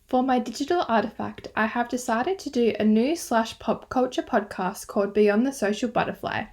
For my digital artifact, I have decided to do a news/pop culture podcast called Beyond the Social Butterfly.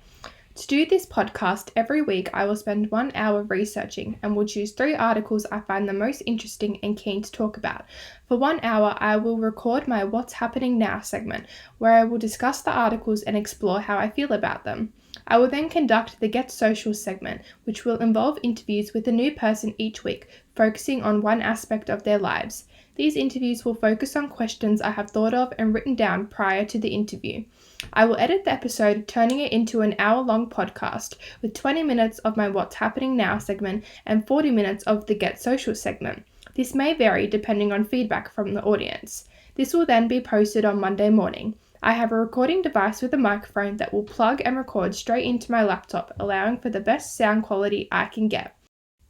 To do this podcast every week, I will spend 1 hour researching and will choose 3 articles I find the most interesting and keen to talk about. For 1 hour, I will record my What's Happening Now segment, where I will discuss the articles and explore how I feel about them. I will then conduct the Get Social segment, which will involve interviews with a new person each week, focusing on one aspect of their lives. These interviews will focus on questions I have thought of and written down prior to the interview. I will edit the episode, turning it into an hour-long podcast with 20 minutes of my What's Happening Now segment and 40 minutes of the Get Social segment. This may vary depending on feedback from the audience. This will then be posted on Monday morning. I have a recording device with a microphone that will plug and record straight into my laptop, allowing for the best sound quality I can get.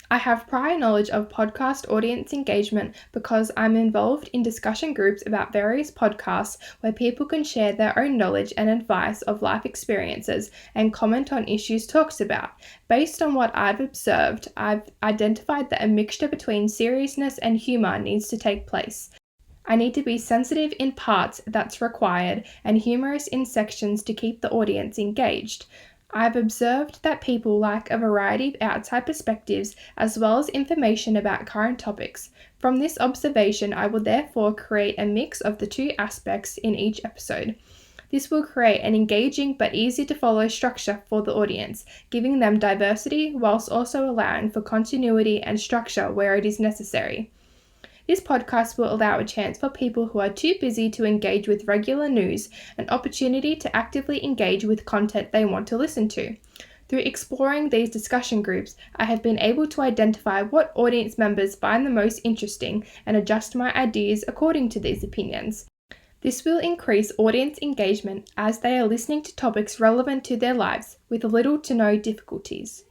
I have prior knowledge of podcast audience engagement because I'm involved in discussion groups about various podcasts where people can share their own knowledge and advice of life experiences and comment on issues talked about. Based on what I've observed, I've identified that a mixture between seriousness and humor needs to take place. I need to be sensitive in parts that's required and humorous in sections to keep the audience engaged. I've observed that people like a variety of outside perspectives as well as information about current topics. From this observation, I will therefore create a mix of the two aspects in each episode. This will create an engaging but easy to follow structure for the audience, giving them diversity whilst also allowing for continuity and structure where it is necessary. This podcast will allow a chance for people who are too busy to engage with regular news an opportunity to actively engage with content they want to listen to. Through exploring these discussion groups, I have been able to identify what audience members find the most interesting and adjust my ideas according to these opinions. This will increase audience engagement as they are listening to topics relevant to their lives with little to no difficulties.